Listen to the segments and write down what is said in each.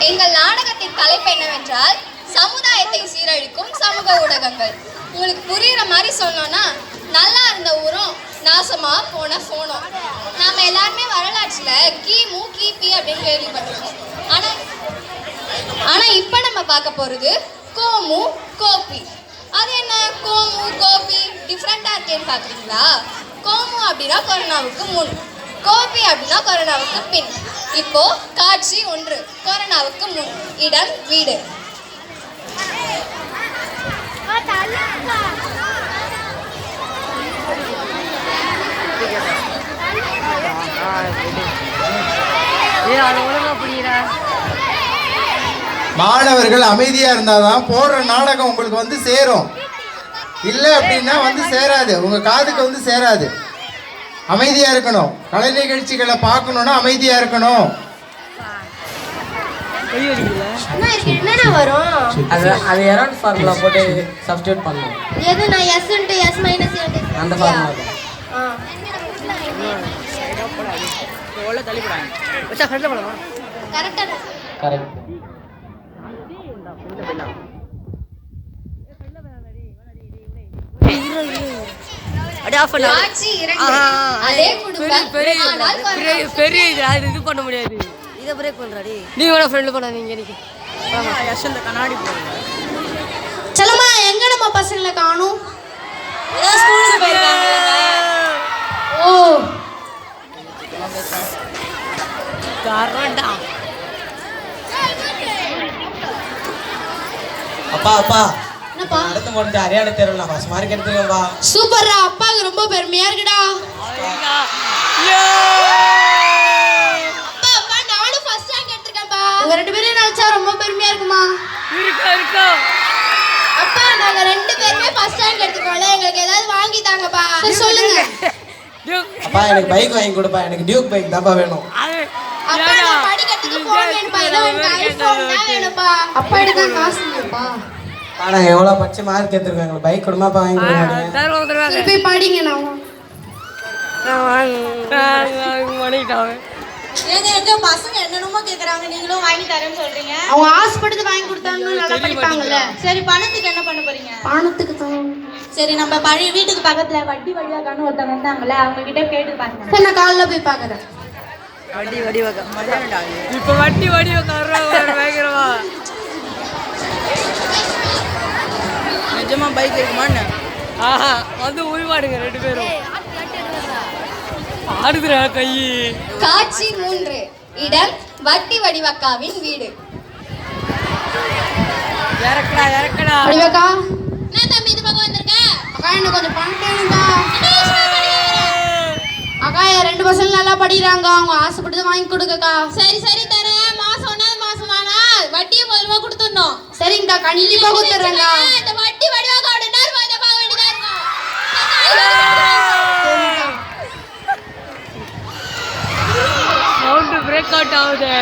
எங்கள் நாடகத்தின் தலைப்பு என்னவென்றால் சமுதாயத்தை சீரழிக்கும் சமூக ஊடகங்கள். உங்களுக்கு புரியுற மாதிரி சொன்னோன்னா, நல்லா இருந்த ஊரும் நாசமா போன போனோம். நாம எல்லாருமே வரலாற்றுல கிமு கிபி அப்படின்னு கேள்விப்பட்டிருக்கோம். ஆனா இப்ப நம்ம பார்க்க போறது கோமு கோபி. அது என்ன கோமு கோபி டிஃப்ரெண்டா இருக்கேன்னு பாக்குறீங்களா? கோமு அப்படின்னா கொரோனாவுக்கு முன், கோபி அப்படின்னா கொரோனாவுக்கு பின். இப்போ காட்சி 1, கொரோனாவுக்கு முன், இடம் வீடு. மாணவர்கள் அமைதியா இருந்தாதான் போடுற நாடகம் உங்களுக்கு வந்து சேரும். இல்லை அப்படின்னா வந்து சேராது, உங்க காதுக்கு வந்து சேராது. அமைதியா இருக்கணும். கலை நிகழ்ச்சிகளை பார்க்கணும்னா அமைதியா இருக்கணும். என்னென்ன வரும்? அது எரவுண்ட் ஃபார்முலா போட்டு சப்ஸ்டிட்யூட் பண்ணணும். எது? நான் s * s - அந்த ஃபார்முலா ஓல தள்ளி போறாங்க. வச்சா கரெக்ட்டா போலாமா? கரெக்ட்டா. கரெக்ட். அட ஆஃப் பண்ணு. காட்சி 2, அதே குடும்பம் பெரிய இது பண்ண முடியாது. இத பிரேக் பண்றாடி. நீ வேற ஃப்ரெண்ட் பண்ணாதீங்க நீங்க. யஷந்த கண்ணாடி போடுங்க. செல்லம்மா எங்க நம்ம பசங்கள காணோம்? ஏதோ ஸ்கூலுக்கு போயிருக்காங்க. ஓ கரண்டா. அப்பா அப்பா என்னப்பா? அடுத்து முடிஞ்ச அரியானா தெருவுல ஃபர்ஸ்ட் மார்க் எடுத்துக்கோப்பா. சூப்பர்ரா, அப்பாக்கு ரொம்ப பெருமையா இருக்குடா. அப்பா அப்பா நானும் ஃபர்ஸ்ட் ரேங்க் எடுத்துட்டேன்ப்பா. உங்க ரெண்டு பேரையும் நினைச்சா ரொம்ப பெருமையா இருக்குமா? இருக்கு. அப்பா நாங்க ரெண்டு பேருமே ஃபர்ஸ்ட் ரேங்க் எடுத்துக்கோல, எங்களுக்கு ஏதாவது வாங்கி தாங்கப்பா. சொல்லுங்க. அப்பா எனக்கு பைக் வாங்கி கொடுப்பா. எனக்கு டியூக் பைக் தான்ப்பா வேணும். அப்பா நான் படிக்கிறதுக்கு ஃபோன் வேணும்ப்பா. எனக்கு ஐபோன் தான் வேணும்ப்பா. அப்பா எடுக்க காசு இல்லப்பா. ஆனா எவ்வளவு பச்சை மார்க் எடுத்துருக்காங்க. எனக்கு பைக் கொடுமாப்பா வாங்கி கொடுங்க. சரி போய் படிங்க. எங்க பசங்க என்னென்னமோ கேக்குறாங்க, நீங்களும் வாங்கி தரேன்னு சொல்றீங்க. அவங்க ஆசைப்பட்டு வாங்கி கொடுத்தாங்க, நல்லா படிப்பாங்கல்ல. சரி பணத்துக்கு என்ன பண்ண போறீங்க? பணத்துக்கு தான். சரி நம்ம பழைய வீட்டுக்கு பக்கத்துல வட்டி வடிவாக்கான்னு ஒருத்தவங்க வந்தாங்கல்ல, அவங்க கிட்ட கேட்டு பாருங்க. சரி நான் காலைல போய் பாக்குறேன். இப்ப வட்டி பயங்கரமா நிஜமா பைக் இருக்குமான்னு வந்து உருவாடுங்க ரெண்டு பேரும். ஆடுதுரா கை. காட்சி 3, இடம் வட்டி வடிவக்காவின் வீடு. இறக்கடா வடிவக்கா, என்ன தம்பி இது பக்கம் வந்திருக்க? அக்கா எனக்கு கொஞ்சம் பணம் வேணும்டா. அக்கா என் ரெண்டு பசங்க நல்லா படிக்கிறாங்க, அவங்க ஆசைப்பட்டு வாங்கி கொடுக்கக்கா. சரி சரி தரேன். மாசம் ஒன்னாவது மாசமானா வட்டியை முதல்ல கொடுத்துடணும். சரிங்கக்கா, கண்டிப்பா கொடுத்துட்றேங்க. இந்த வட்டி வடிவாக்கோட நேரம் இதை பார்க்க வேண்டியதா இருக்கும். சவுண்ட் பிரேக் அவுட் ஆகுது.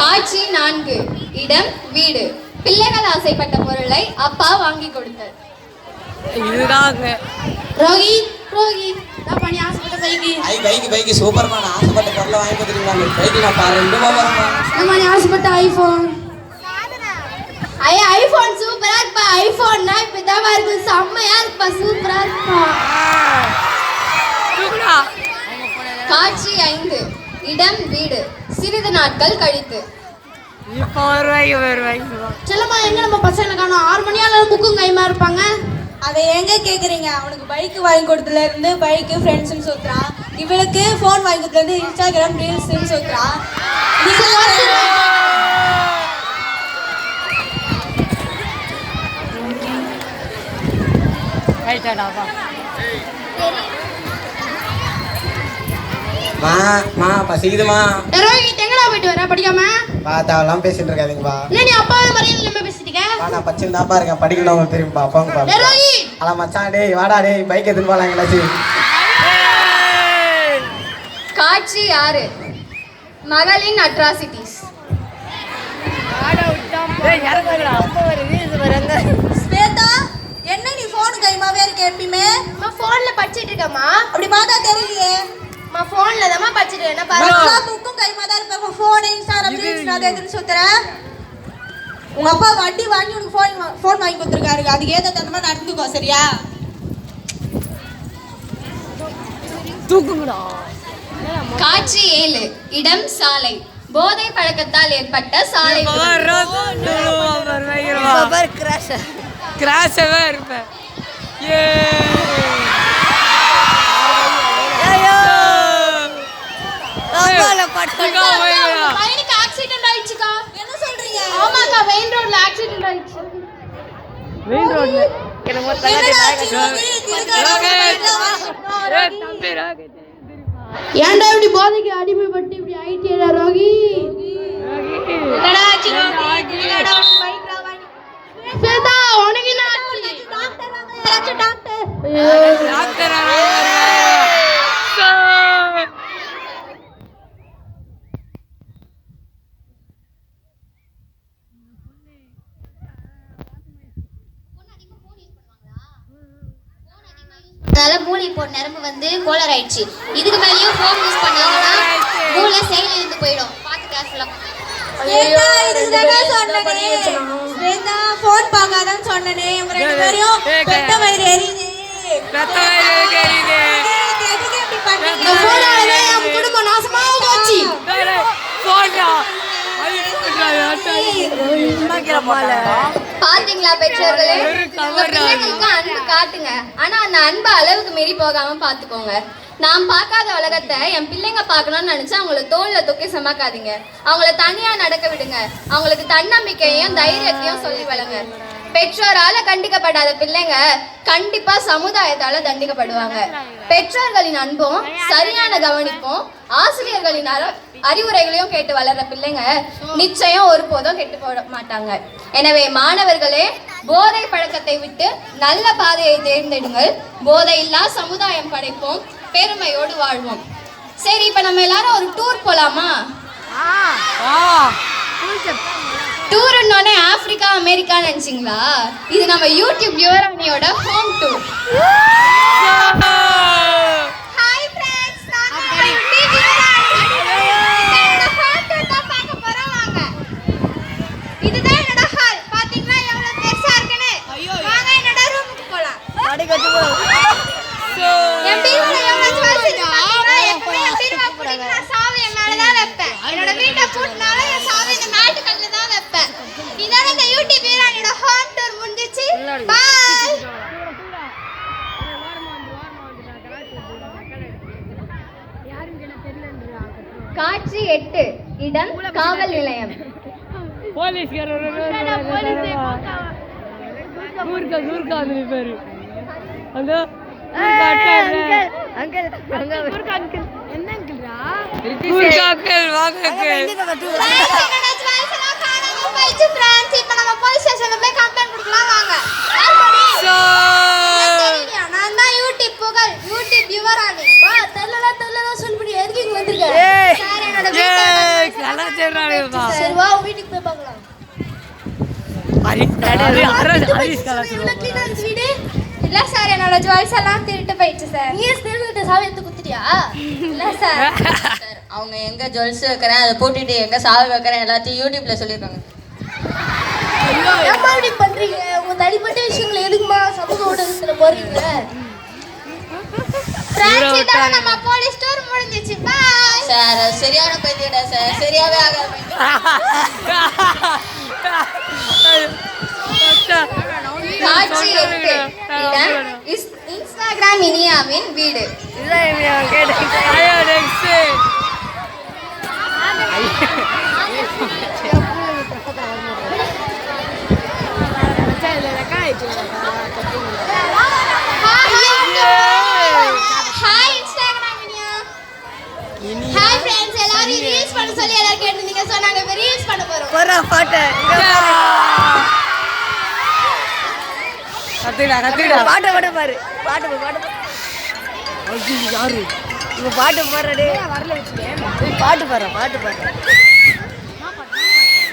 காட்சி 4, இடம் வீடு. பிள்ளைகள் ஆசைப்பட்ட பொருளை அப்பா வாங்கி கொடுத்தார். இதுதாங்க ரோகி நான் பண்ணி ஆசைப்பட்ட பைக் சூப்பர்மா. நான் ஆசைப்பட்ட பொருளை வாங்கி கொடுத்துருக்காங்க. பைக் நான் பாரு 2 ரூபா வரமா. நான் ஆசைப்பட்ட ஐபோன். ஐபோன் சூப்பரா இருக்குப்பா. ஐபோன்னா இப்பதான் இருக்கு, செம்மையா இருக்குப்பா, சூப்பரா இருக்குப்பா. காட்சி 5, இடம் வீடு. சிறிது நாட்கள் கழித்து. இப்போ வருவாங்க. செல்லம்மா எங்க நம்ம பசங்களை காணோம்? 6 மணியால புக்கும் கைமா இருப்பாங்க. அதை எங்க கேக்குறீங்க? அவனுக்கு பைக் வாங்கி கொடுத்ததுல இருந்து பைக் ஃப்ரெண்ட்ஸ்னு சொல்றான். இவளுக்கு ஃபோன் வாங்கி கொடுத்ததுல இருந்து இன்ஸ்டாகிராம் ரீல்ஸ்னு சொல்றான். மா பசிக்குதுமா. ரோகி எங்கடா போயிட்டு வர படிக்காம? பாத்தாவெல்லாம் பேசிட்டு இருக்காதீங்கப்பா. என்ன நீ அப்பா மரியாதை நம்ம பேசிட்டீங்க? நான் பச்சைன்னு தான்ப்பா இருக்கேன். படிக்கணும் உங்களுக்கு தெரியும்பா. அப்பாங்க ரோகி அல மச்சான் டேய் வாடா டேய் பைக் எடுத்துன்னு போலாம் எங்களாச்சு. காட்சி 6, மகளின் அட்ராசிட்டிஸ். ஸ்வேதா, என்ன நீ ஃபோன் கைமாவே இருக்க எப்பயுமே? ஃபோன்ல படிச்சிட்டு இருக்கேம்மா. அப்படி பார்த்தா தெரியலையே. ஃபோன்ல தான் படிச்சிட்டு என்ன எல்லா புக்கும் கைமா தான் இருப்பேன். ஃபோன் இன்ஸ்டாகிராம் ரீல்ஸ் அதை எதுன்னு சுத்துற. உங்க அப்பா வட்டி வாங்கி உனக்கு ஃபோன் வாங்கி கொடுத்துருக்காரு. அதுக்கு ஏத்த தகுந்த மாதிரி நடந்துக்கோ, சரியா? தூக்குங்கடா. காட்சி 7 இடம் சாலை. போதை பழக்கத்தால் ஏற்பட்ட சாலை கிராஷவே இருப்பேன். பையனுக்கு ஆக்சிடென்ட் ஆயிடுச்சுக்கா. என்ன சொல்றீங்க? ஆமாக்கா, மெயின் ரோட்ல ஆக்சிடென்ட் ஆயிடுச்சு. மெயின் ரோட்ல ஏன்டா இப்படி போதைக்கு அடிமைப்பட்டு இப்படி ஆயிட்டேடா ரோகி? என்னடா ஆச்சு ரோகி? என்னடா உனக்கு பைக்ல வாங்கி? ஸ்வேதா, உனக்கு என்ன ஆச்சு? டாக்டர் வாங்க, யாராச்சும் டாக்டர். டாக்டர் அதனால மூளை இப்போ நரம்பு வந்து கோளாறு ஆயிடுச்சு. இதுக்கு மேலேயும் ஃபோன் யூஸ் பண்ணாங்கன்னா மூளை செயல் இருந்து போயிடும். பார்த்து கேர்ஃபுல்லா. ஏண்டா இதுதானே சொன்னனே? ஸ்வேதா, ஃபோன் பார்க்காதன்னு சொன்னனே. உங்க ரெண்டு பேரையும் பெத்த வயிறு எரியுது. எதுக்கு இப்படி பண்ணீங்க? இந்த போனாலே என் குடும்பம் நாசமா போச்சு. பாத்தீங்களா பெற்றோர்களே, உங்க பிள்ளைங்களுக்கு அன்பு காட்டுங்க. ஆனா அந்த அன்பு அளவுக்கு மீறி போகாம பாத்துக்கோங்க. நான் பார்க்காத உலகத்தை என் பிள்ளைங்க பார்க்கணும்னு நினைச்சா அவங்கள தோல்ல தூக்கி சுமக்காதீங்க. அவங்கள தனியா நடக்க விடுங்க. அவங்களுக்கு தன்னம்பிக்கையும் தைரியத்தையும் சொல்லி வளங்க. பெற்றோரால கண்டிக்கப்படாத பிள்ளைங்க கண்டிப்பா சமுதாயத்தால தண்டிக்கப்படுவாங்க. பெற்றோர்களின் அன்பும் சரியான கவனிப்பும் ஆசிரியர்களின் அறிவுரைகளையும் கேட்டு வளர்ற பிள்ளைங்க நிச்சயம் ஒருபோதும் கெட்டு போட மாட்டாங்க. எனவே மாணவர்களே, போதை பழக்கத்தை விட்டு நல்ல பாதையை தேர்ந்தெடுங்கள். போதையில்லா சமுதாயம் படைப்போம், பெருமையோடு வாழ்வோம். சரி, இப்ப நம்ம எல்லாரும் ஒரு டூர் போலாமா? டூர்னோடனே ஆப்பிரிக்கா அமெரிக்கா நினைச்சிங்களா? இது நம்ம யூடியூப் யுவராணியோட ஹோம் டூர். ஹாய் ஃப்ரெண்ட்ஸ், நான் யூடியூப் யுவராணி. என்னோட ஹோம் டூர் தான் பார்க்க போறோம். வாங்க, இதுதான் என்னோட ஹால். பாத்தீங்களா எவ்வளவு பெருசா இருக்குன்னு? வாங்க என்னோட ரூமுக்கு போலாம். என் பீரோல எவ்வளவு ஜுவல்ஸ் இருக்கு பாத்தீங்களா? எப்பவும் என் பீரோவை பூட்டிட்டு நான் சாவி என் மேல தான் வைப்பேன். என்னோட வீட்டை பூட்டினாலும் என் சாவி இந்த மேட்டு கல்ல தான் வைப்பேன். இதோட இந்த யூடியூப் யுவராணியோட ஹோம் டூர் முடிஞ்சிச்சு. பாய். காட்சி 8 இடம் காவல் நிலையம். பேரு அந்த இப்ப நம்ம போலீஸ் ஸ்டேஷன்ல போய் கம்ப்ளைண்ட் கொடுக்கலாம். வாங்க. நான் தான் யூடியூப் புகழ், யூடியூப் யுவராணி. வா, தெரியல சொல்லிபடி எதுக்கு இங்க வந்திருக்க? சார், என்னோட வீட்டுக்கு சரி, வா வீட்டுக்கு போய் பார்க்கலாம். இல்ல சார், என்னோட ஜுவல்ஸ் எல்லாம் திருட்டு போயிடுச்சு சார். நீ திருட்டு சாவி எடுத்து குத்துட்டியா? இல்ல சார். அவங்க எங்க ஜுவல்ஸ் வைக்கிறேன் அதை போட்டுட்டு எங்க சாவி வைக்கிறேன் எல்லாத்தையும் யூடியூப்ல சொல்லியிருக்காங்க. ஏம்மா இப்படி பண்றீங்க? உங்க தனிப்பட்ட விஷயங்களை எதுக்குமா சமூக ஊடகத்துல போறீங்க? நம்ம போலீஸ் டூர் முடிஞ்சிச்சு. Bye sir. சரியான பைத்தியடா சார், சரியாவே ஆகாது. காட்சி 8 இடம் இன்ஸ்டாகிராம் இனியாவின் வீடு. Hi Instagram Iniya. Hi friends, எல்லாரும் ரீல்ஸ் பண்ண சொல்லி எல்லாரும் கேட்டிருந்தீங்க. சோ நாங்க இப்ப ரீல்ஸ் பண்ண போறோம். பாட்டு பாரு. யாரு பாட்டு பாடுறே? வரல. பாட்டு பாரு.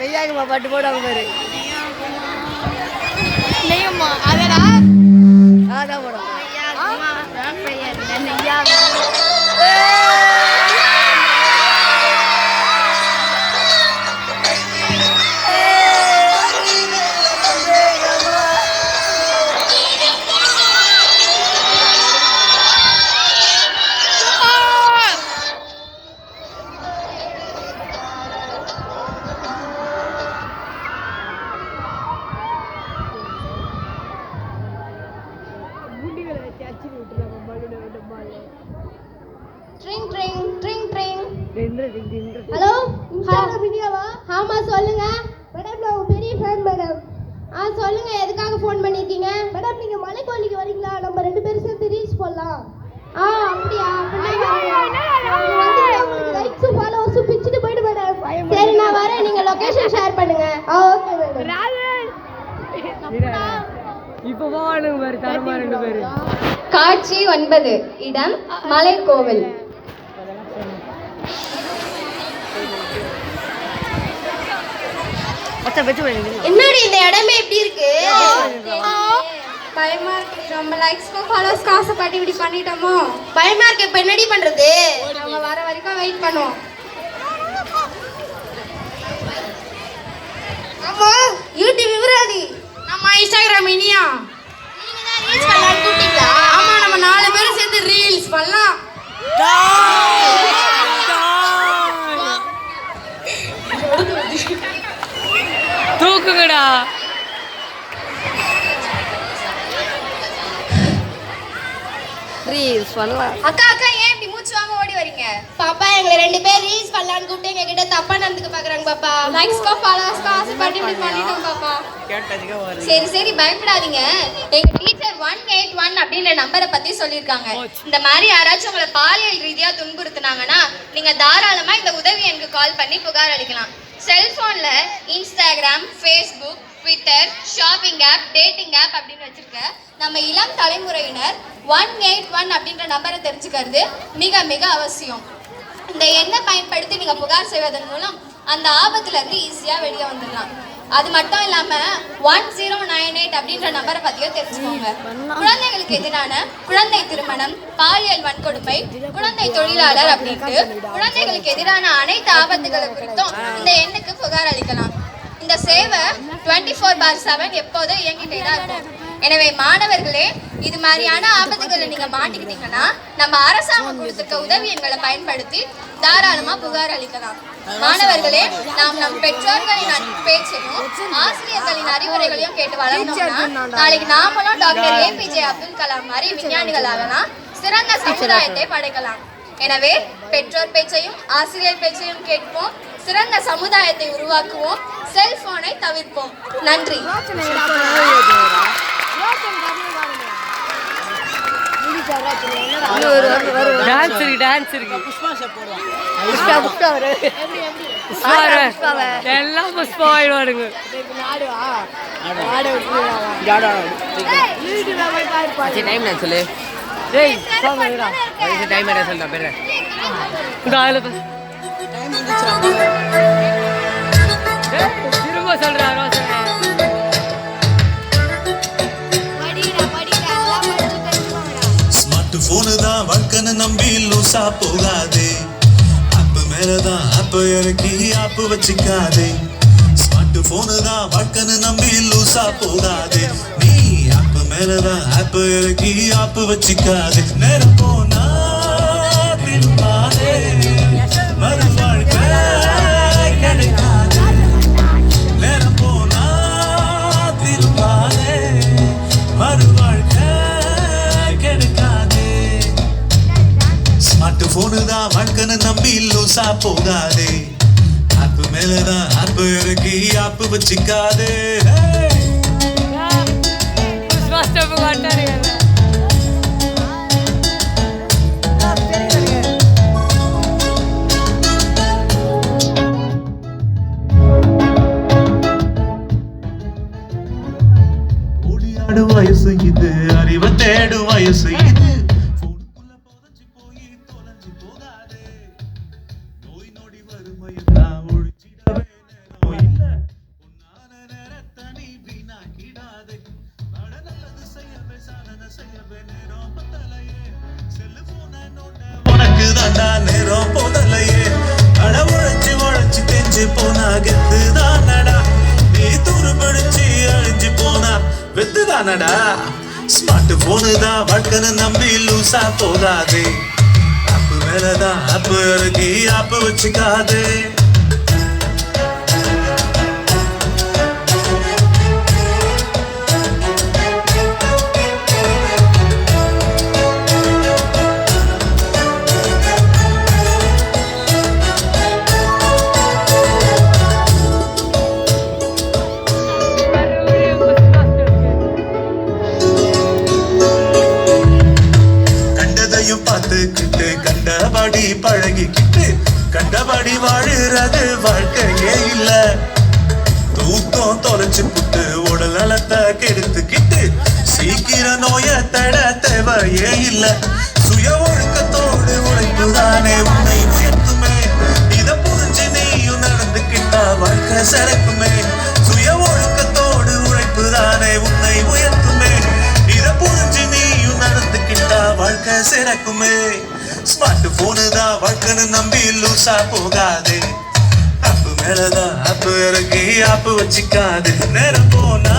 நெய்யாகுமா பாட்டு போடாம பாரு. நெய்யம்மா அதடா அதான் போடும். Drink drink drink drink. Hello, Instagram வீடியோவா? ஆமா சொல்லுங்க மேடம், நான் உங்க பெரிய ஃபேன் மேடம். சொல்லுங்க, எதுக்காக ஃபோன் பண்ணிருக்கீங்க? மேடம், நீங்க மலைக்கோயிலுக்கு வரீங்களா? நம்ம 2 பேரும் சேர்ந்து ரீல்ஸ் போடலாம். அப்படியா? உங்களுக்கு லைக்ஸ் ஃபாலோவர்ஸ் பிச்சிட்டு போய்டு மேடம். சரி, நான் வரேன், நீங்க லொகேஷன் ஷேர் பண்ணுங்க. Okay madam. இப்போ வாங்க பாரு, தரமா 2 பேரு. காட்சி 9, இடம் மலைக்கோவில். என்னடி இந்த இடமே எப்படி இருக்கு? பயமா இருக்கு. ரொம்ப லைக்ஸ்க்கும் ஃபாலோவர்ஸ்க்கும் ஆசைப்பட்டு இப்படி பண்ணிட்டோமோ? பயமா இருக்கு. இப்ப என்னடி பண்றது? நம்ம வர வரைக்கும் வெயிட் பண்ணுவோம். ஆமா, யூடியூப் விவராதி. நம்ம இன்ஸ்டாகிராம் இனியா. நீங்க தான் ரீல்ஸ் பண்ணலாம்னு கூப்பிட்டீங்களா? ஆமா, நம்ம 4 பேரும் சேர்ந்து ரீல்ஸ் பண்ணலாம். தூக்குங்கடா. ரீல்ஸ் பண்ணலாம். அக்கா ஏன் இப்படி மூச்சு வாங்க ஓடி வரீங்க? பாப்பா, எங்களை 2 பேர் ரீல்ஸ் பண்ணலாம்னு கூப்பிட்டு எங்க கிட்ட தப்பா நடந்துக்க பாக்குறாங்க பாப்பா. லைக்ஸ்க்கோ ஃபாலோவர்ஸ்க்கோ ஆசைப்பட்டு இப்படி பண்ணிட்டோம் பாப்பா. சரி பயப்படாதீங்க. எங்க டீச்சர் 181 அப்படின்ற நம்பரை பத்தி சொல்லியிருக்காங்க. இந்த மாதிரி யாராச்சும் உங்களை பாலியல் ரீதியா துன்புறுத்துனாங்கன்னா நீங்க தாராளமா இந்த உதவி எனக்கு கால் பண்ணி புகார் அளிக்கலாம். செல்போன்ல Instagram, Facebook, Twitter, shopping app, dating app அப்படின்னு வச்சிருக்க நம்ம இளம் தலைமுறையினர் 181 அப்படின்ற நம்பரை தெரிஞ்சுக்கிறது மிக மிக அவசியம். இந்த எண்ணை பயன்படுத்தி நீங்க புகார் செய்வதன் மூலம் அந்த ஆபத்துல இருந்து ஈஸியா வெளியே வந்துடலாம். அது மட்டும் இல்லாம 1098 அப்படின்ற நம்பரை பத்தியும் தெரிஞ்சுக்கோங்க. குழந்தைகளுக்கு எதிரான குழந்தை திருமணம், பாலியல் வன்கொடுமை, குழந்தை தொழிலாளர் அப்படின்ட்டு குழந்தைகளுக்கு எதிரான அனைத்து ஆபத்துகளை குறித்தும் இந்த எண்ணுக்கு புகார் அளிக்கலாம். இந்த சேவை 24/7 எப்போதும் இயங்கிட்டே தான் இருக்கும். எனவே மாணவர்களே, இது மாதிரியான ஆபத்துகளை நீங்க மாட்டிக்கிட்டீங்கன்னா நம்ம அரசாங்கம் கொடுத்திருக்க உதவி எண்களை பயன்படுத்தி தாராளமா புகார் அளிக்கலாம். மாணவர்களே, நாம் நம் பெற்றோர்களின் பேச்சையும் ஆசிரியர்களின் அறிவுரைகளையும் கேட்டு வளர்ந்தோம்னா நாளைக்கு நாமளும் டாக்டர் APJ அப்துல் கலாம் மாதிரி விஞ்ஞானிகள் ஆகலாம், சிறந்த சமுதாயத்தை படைக்கலாம். எனவே பெற்றோர் பேச்சையும் ஆசிரியர் பேச்சையும் கேட்போம், சிறந்த சமுதாயத்தை உருவாக்குவோம், செல்போனை தவிர்ப்போம். நன்றி. டான்ஸ் இருக்கு. எல்லாம் புஷ்பா ஆயிடுவாருங்க. டைம் சொல்லு. டைம் சொல்ல பேரு திரும்ப சொல்றாரோ. ஸ்மார்ட் போனு தான் வாழ்க்கைன்னு நம்பி லூசா போகாதே. ஆப் மேலதான் ஆப் இறக்கி ஆப் வச்சுக்காதே. ஸ்மார்ட் போனு தான் வாழ்க்கைன்னு நம்பி லூசா போகாதே. நீ ஆப் மேலதான் ஆப் இறக்கி ஆப் வச்சுக்காதே. நேரம் போனா திரும்பாதே, மறு வாழ்க்கை கிடைக்காது. நேரம் போனா திரும்பாதே, மறு வாழ்க்கை கிடைக்காது. ஸ்மார்ட் போனு தான் வாழ்க்கைன்னு நம்பி லூசா போகாதே. ஆப் மேலதான் ஆப் இறக்கி ஆப் வச்சுக்காதே. ஓடியாடும் வயசு இது, அறிவை தேடும் வயசு இது. போனுக்குள்ள புதைஞ்சு போய் தொலைஞ்சு போகாதே. நோய் நொடி வறுமையெல்லாம் ஒழிச்சிடவே நேரம் இல்ல. தானடா. ஸ்மார்ட் போனு தான் வாழ்க்கைன்னு நம்பி லூசா போகாதே. ஆப்பு மேலதான் ஆப்பு இறக்கி ஆப்பு வச்சுக்காதே. பார்த்துக்கிட்டு கண்டபடி பழகிக்கிட்டு கண்டபடி வாழுறது வாழ்க்கையே இல்ல. தூக்கம் தொலைச்சு புட்டு உடல் நலத்தை கெடுத்துக்கிட்டு சீக்கிர நோய தட தேவையே இல்ல. சுய ஒழுக்கத்தோடு உழைப்புதானே உன்னை உயர்த்துமே. இத புரிஞ்சு நீயும் நடந்துக்கிட்டா வாழ்க்கை சிறக்குமே. சுய ஒழுக்கத்தோடு உழைப்புதானே உன்னை உயர்த்துமே. இத புரிஞ்சு நீயும் நடந்துக்கிட்டா வாழ்க்கை சிறக்குமே. ஸ்மார்ட் போனு தான் வாழ்க்கைன்னு நம்பி லூசா போகாதே. ஆப்பு மேலதான் ஆப்பு இறக்கி ஆப்பு வச்சுக்காதே. நேரம் போனா